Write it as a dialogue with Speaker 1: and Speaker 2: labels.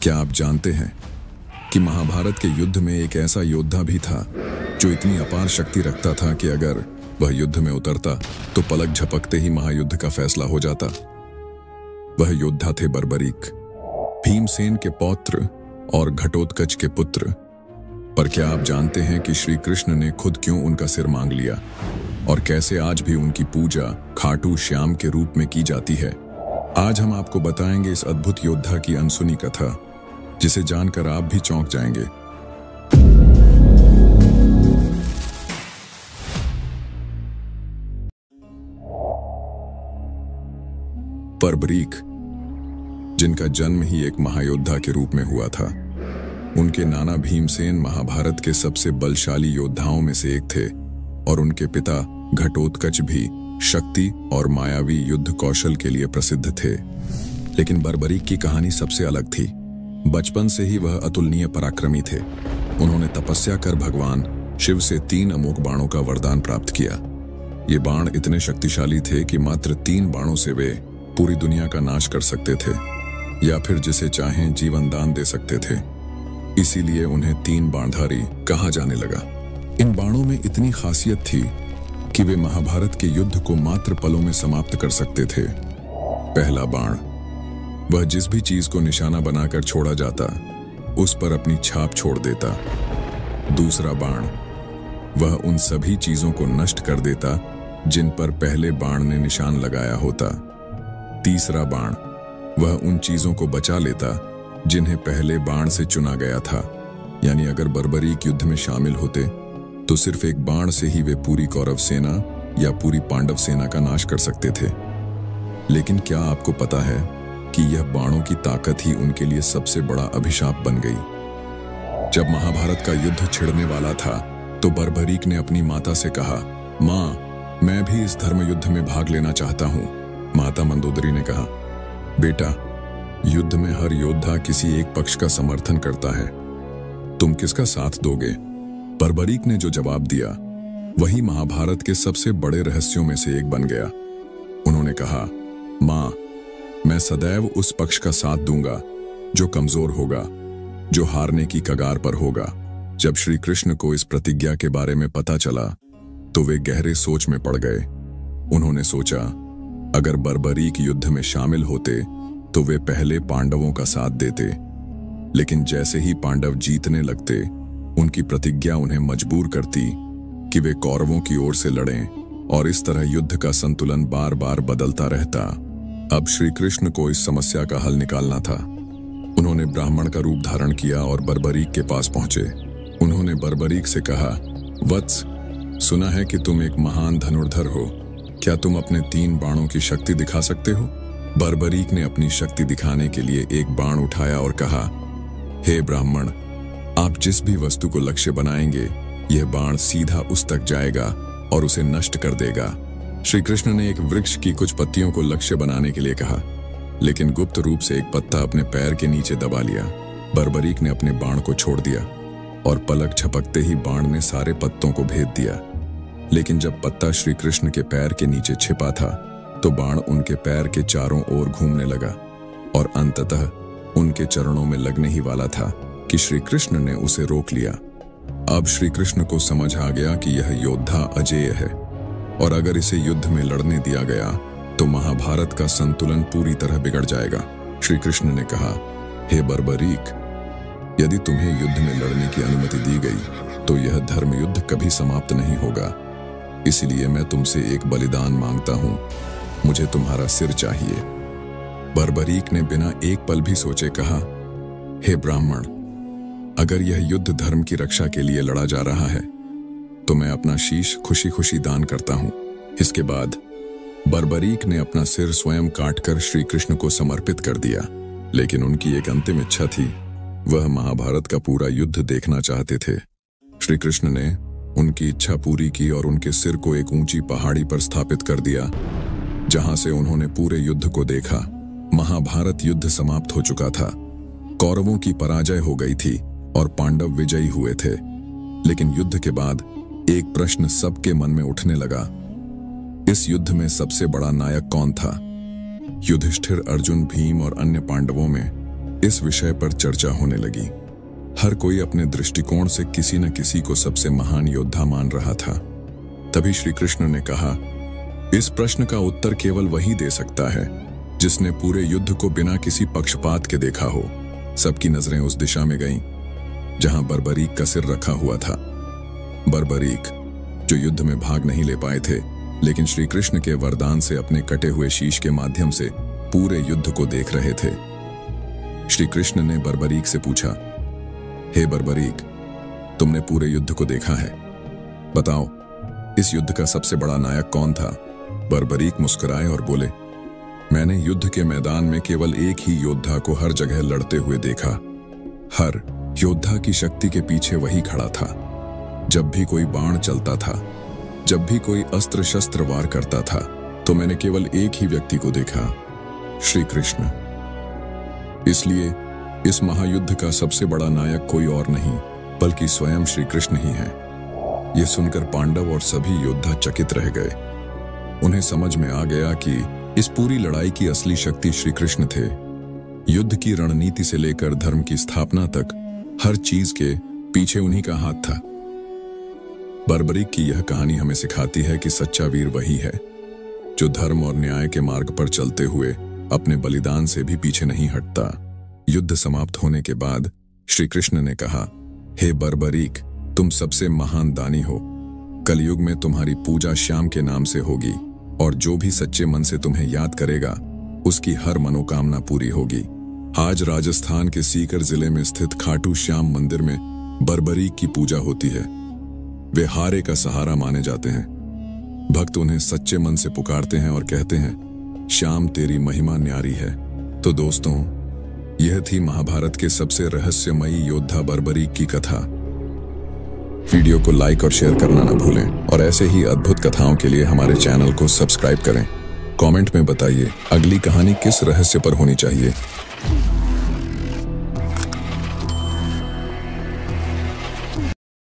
Speaker 1: क्या आप जानते हैं कि महाभारत के युद्ध में एक ऐसा योद्धा भी था जो इतनी अपार शक्ति रखता था कि अगर वह युद्ध में उतरता तो पलक झपकते ही महायुद्ध का फैसला हो जाता। वह योद्धा थे बर्बरीक, भीमसेन के पौत्र और घटोत्कच के पुत्र। पर क्या आप जानते हैं कि श्री कृष्ण ने खुद क्यों उनका सिर मांग लिया और कैसे आज भी उनकी पूजा खाटू श्याम के रूप में की जाती है? आज हम आपको बताएंगे इस अद्भुत योद्धा की अनसुनी कथा, जिसे जानकर आप भी चौंक जाएंगे। बर्बरीक, जिनका जन्म ही एक महायोद्धा के रूप में हुआ था। उनके नाना भीमसेन महाभारत के सबसे बलशाली योद्धाओं में से एक थे और उनके पिता घटोत्कच भी शक्ति और मायावी युद्ध कौशल के लिए प्रसिद्ध थे। लेकिन बर्बरीक की कहानी सबसे अलग थी। बचपन से ही वह अतुलनीय पराक्रमी थे। उन्होंने तपस्या कर भगवान शिव से 3 अमोघ बाणों का वरदान प्राप्त किया। ये बाण इतने शक्तिशाली थे कि मात्र 3 बाणों से वे पूरी दुनिया का नाश कर सकते थे या फिर जिसे चाहें जीवन दान दे सकते थे। इसीलिए उन्हें 3 बाणधारी कहा जाने लगा। इन बाणों में इतनी खासियत थी कि वे महाभारत के युद्ध को मात्र पलों में समाप्त कर सकते थे। पहला बाण, वह जिस भी चीज को निशाना बनाकर छोड़ा जाता उस पर अपनी छाप छोड़ देता। दूसरा बाण, वह उन सभी चीजों को नष्ट कर देता जिन पर पहले बाण ने निशान लगाया होता। तीसरा बाण, वह उन चीजों को बचा लेता जिन्हें पहले बाण से चुना गया था। यानी अगर बर्बरीक युद्ध में शामिल होते तो सिर्फ एक बाण से ही वे पूरी कौरव सेना या पूरी पांडव सेना का नाश कर सकते थे। लेकिन क्या आपको पता है कि यह बाणों की ताकत ही उनके लिए सबसे बड़ा अभिशाप बन गई। जब महाभारत का युद्ध छिड़ने वाला था तो बर्बरीक ने अपनी माता से कहा, माँ, मैं भी इस धर्म युद्ध में भाग लेना चाहता हूँ। माता मंदोदरी ने कहा, बेटा, युद्ध में हर योद्धा किसी एक पक्ष का समर्थन करता है, तुम किसका साथ दोगे? बर्बरीक ने जो जवाब दिया वही महाभारत के सबसे बड़े रहस्यों में से एक बन गया। उन्होंने कहा, माँ, मैं सदैव उस पक्ष का साथ दूंगा जो कमजोर होगा, जो हारने की कगार पर होगा। जब श्री कृष्ण को इस प्रतिज्ञा के बारे में पता चला तो वे गहरे सोच में पड़ गए। उन्होंने सोचा, अगर बर्बरीक युद्ध में शामिल होते तो वे पहले पांडवों का साथ देते, लेकिन जैसे ही पांडव जीतने लगते उनकी प्रतिज्ञा उन्हें मजबूर करती कि वे कौरवों की ओर से लड़ें और इस तरह युद्ध का संतुलन बार बार बदलता रहता। अब श्री कृष्ण को इस समस्या का हल निकालना था। उन्होंने ब्राह्मण का रूप धारण किया और बर्बरीक के पास पहुंचे। उन्होंने बर्बरीक से कहा, वत्स, सुना है कि तुम एक महान धनुर्धर हो, क्या तुम अपने 3 बाणों की शक्ति दिखा सकते हो? बर्बरीक ने अपनी शक्ति दिखाने के लिए एक बाण उठाया और कहा, हे ब्राह्मण, आप जिस भी वस्तु को लक्ष्य बनाएंगे यह बाण सीधा उस तक जाएगा और उसे नष्ट कर देगा। श्री कृष्ण ने एक वृक्ष की कुछ पत्तियों को लक्ष्य बनाने के लिए कहा, लेकिन गुप्त रूप से एक पत्ता अपने पैर के नीचे दबा लिया। बर्बरीक ने अपने बाण को छोड़ दिया और पलक झपकते ही बाण ने सारे पत्तों को भेद दिया। लेकिन जब पत्ता श्री कृष्ण के पैर के नीचे छिपा था तो बाण उनके पैर के चारों ओर घूमने लगा और अंततः उनके चरणों में लगने ही वाला था कि श्री कृष्ण ने उसे रोक लिया। अब श्री कृष्ण को समझ आ गया कि यह योद्धा अजेय है और अगर इसे युद्ध में लड़ने दिया गया तो महाभारत का संतुलन पूरी तरह बिगड़ जाएगा। श्री कृष्ण ने कहा, हे बर्बरीक, यदि तुम्हें युद्ध में लड़ने की अनुमति दी गई तो यह धर्म युद्ध कभी समाप्त नहीं होगा। इसलिए मैं तुमसे एक बलिदान मांगता हूँ, मुझे तुम्हारा सिर चाहिए। बर्बरीक ने बिना एक पल भी सोचे कहा, हे ब्राह्मण, अगर यह युद्ध धर्म की रक्षा के लिए लड़ा जा रहा है तो मैं अपना शीश खुशी खुशी दान करता हूं। इसके बाद बर्बरीक ने अपना सिर स्वयं काटकर श्री कृष्ण को समर्पित कर दिया। लेकिन उनकी एक अंतिम इच्छा थी, वह महाभारत का पूरा युद्ध देखना चाहते थे। श्री कृष्ण ने उनकी इच्छा पूरी की और उनके सिर को एक ऊंची पहाड़ी पर स्थापित कर दिया, जहां से उन्होंने पूरे युद्ध को देखा। महाभारत युद्ध समाप्त हो चुका था, कौरवों की पराजय हो गई थी और पांडव विजयी हुए थे। लेकिन युद्ध के बाद एक प्रश्न सबके मन में उठने लगा, इस युद्ध में सबसे बड़ा नायक कौन था? युधिष्ठिर, अर्जुन, भीम और अन्य पांडवों में इस विषय पर चर्चा होने लगी। हर कोई अपने दृष्टिकोण से किसी न किसी को सबसे महान योद्धा मान रहा था। तभी श्री कृष्ण ने कहा, इस प्रश्न का उत्तर केवल वही दे सकता है जिसने पूरे युद्ध को बिना किसी पक्षपात के देखा हो। सबकी नजरें उस दिशा में गईं जहां बर्बरीक का सिर रखा हुआ था। बर्बरीक, जो युद्ध में भाग नहीं ले पाए थे, लेकिन श्री कृष्ण के वरदान से अपने कटे हुए शीश के माध्यम से पूरे युद्ध को देख रहे थे। श्री कृष्ण ने बर्बरीक से पूछा, हे बर्बरीक, तुमने पूरे युद्ध को देखा है, बताओ इस युद्ध का सबसे बड़ा नायक कौन था? बर्बरीक मुस्कुराए और बोले, मैंने युद्ध के मैदान में केवल एक ही योद्धा को हर जगह लड़ते हुए देखा। हर योद्धा की शक्ति के पीछे वही खड़ा था। जब भी कोई बाण चलता था, जब भी कोई अस्त्र शस्त्र वार करता था, तो मैंने केवल एक ही व्यक्ति को देखा, श्री कृष्ण। इसलिए इस महायुद्ध का सबसे बड़ा नायक कोई और नहीं बल्कि स्वयं श्री कृष्ण ही है। यह सुनकर पांडव और सभी योद्धा चकित रह गए। उन्हें समझ में आ गया कि इस पूरी लड़ाई की असली शक्ति श्री कृष्ण थे। युद्ध की रणनीति से लेकर धर्म की स्थापना तक हर चीज के पीछे उन्हीं का हाथ था। बर्बरीक की यह कहानी हमें सिखाती है कि सच्चा वीर वही है जो धर्म और न्याय के मार्ग पर चलते हुए अपने बलिदान से भी पीछे नहीं हटता। युद्ध समाप्त होने के बाद श्री कृष्ण ने कहा, हे बर्बरीक, तुम सबसे महान दानी हो। कलयुग में तुम्हारी पूजा श्याम के नाम से होगी और जो भी सच्चे मन से तुम्हें याद करेगा उसकी हर मनोकामना पूरी होगी। आज राजस्थान के सीकर जिले में स्थित खाटू श्याम मंदिर में बर्बरीक की पूजा होती है। वे हारे का सहारा माने जाते हैं। भक्त उन्हें सच्चे मन से पुकारते हैं और कहते हैं, श्याम तेरी महिमा न्यारी है। तो दोस्तों, यह थी महाभारत के सबसे रहस्यमयी योद्धा बर्बरीक की कथा। वीडियो को लाइक और शेयर करना न भूलें और ऐसे ही अद्भुत कथाओं के लिए हमारे चैनल को सब्सक्राइब करें। कमेंट में बताइए अगली कहानी किस रहस्य पर होनी चाहिए।